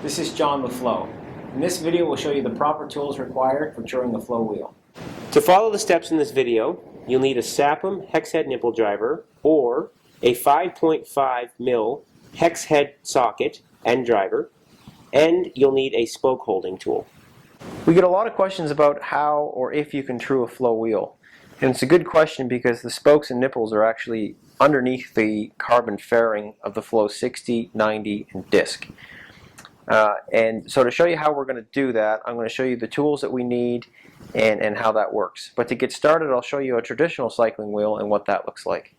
This is John with FLO. In this video we'll show you the proper tools required for truing the FLO wheel. To follow the steps in this video, you'll need a SAPM hex head nipple driver or a 5.5 mil hex head socket and driver, and you'll need a spoke holding tool. We get a lot of questions about how or if you can true a FLO wheel. And it's a good question because the spokes and nipples are actually underneath the carbon fairing of the FLO 60, 90, and disc. And so to show you how we're going to do that, I'm going to show you the tools that we need and how that works. But to get started, I'll show you a traditional cycling wheel and what that looks like.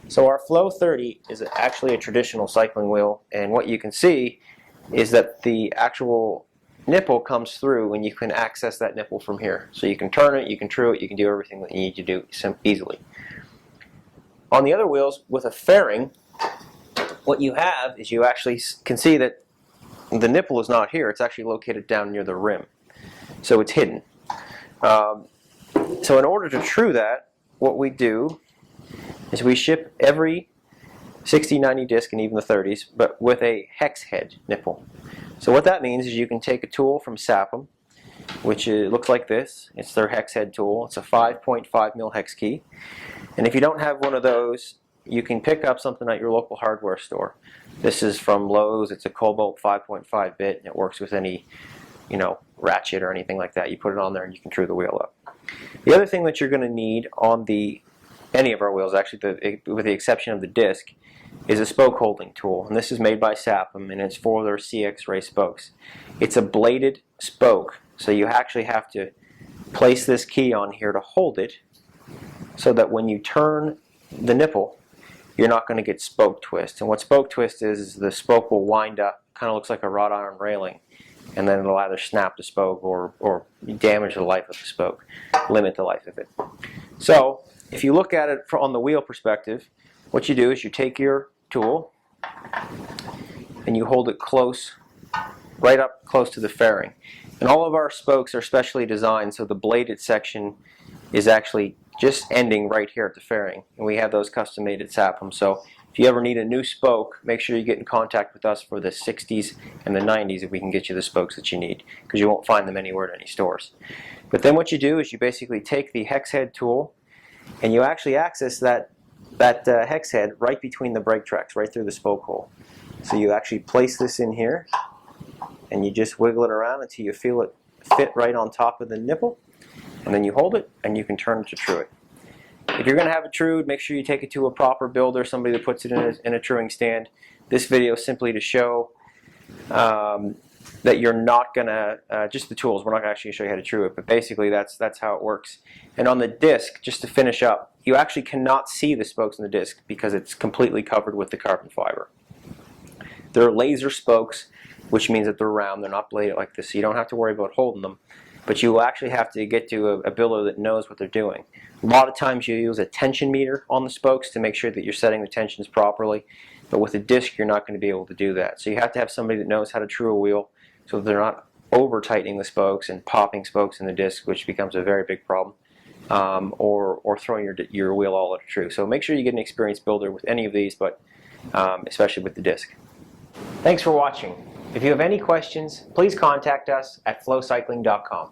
So our FLO 30 is actually a traditional cycling wheel, and what you can see is that the actual nipple comes through and you can access that nipple from here. So you can turn it, you can true it, you can do everything that you need to do easily. On the other wheels with a fairing, what you have is you actually can see that the nipple is not here, it's actually located down near the rim. So it's hidden. So in order to true that, what we do is we ship every 60, 90 disc and even the 30s, but with a hex head nipple. So what that means is you can take a tool from SAPM, which looks like this. It's their hex head tool. It's a 5.5 mil hex key. And if you don't have one of those, you can pick up something at your local hardware store. This is from Lowe's. It's a Cobalt 5.5 bit, and it works with any, ratchet or anything like that. You put it on there and you can true the wheel up. The other thing that you're going to need on any of our wheels, actually, with the exception of the disc, is a spoke holding tool. And this is made by SAPM, and it's for their CX Ray spokes. It's a bladed spoke, so you actually have to place this key on here to hold it, so that when you turn the nipple, you're not going to get spoke twist. And what spoke twist is the spoke will wind up, kind of looks like a wrought iron railing, and then it'll either snap the spoke or damage the life of the spoke, limit the life of it. So if you look at it on the wheel perspective, what you do is you take your tool and you hold it close, right up close to the fairing. And all of our spokes are specially designed so the bladed section is actually just ending right here at the fairing, and we have those custom made at SAPM. So if you ever need a new spoke, make sure you get in contact with us for the 60s and the 90s if we can get you the spokes that you need, because you won't find them anywhere at any stores. But then what you do is you basically take the hex head tool and you actually access that hex head right between the brake tracks, right through the spoke hole. So you actually place this in here and you just wiggle it around until you feel it fit right on top of the nipple. And then you hold it, and you can turn it to true it. If you're going to have it trued, make sure you take it to a proper builder, somebody that puts it in a truing stand. This video is simply to show that you're not going to, just the tools, we're not going to actually show you how to true it, but basically that's how it works. And on the disc, just to finish up, you actually cannot see the spokes in the disc because it's completely covered with the carbon fiber. They're laser spokes, which means that they're round, they're not bladed like this, so you don't have to worry about holding them. But you will actually have to get to a builder that knows what they're doing. A lot of times you use a tension meter on the spokes to make sure that you're setting the tensions properly. But with a disc, you're not going to be able to do that. So you have to have somebody that knows how to true a wheel so that they're not over-tightening the spokes and popping spokes in the disc, which becomes a very big problem, or throwing your wheel all out of true. So make sure you get an experienced builder with any of these, but especially with the disc. Thanks for watching. If you have any questions, please contact us at flocycling.com.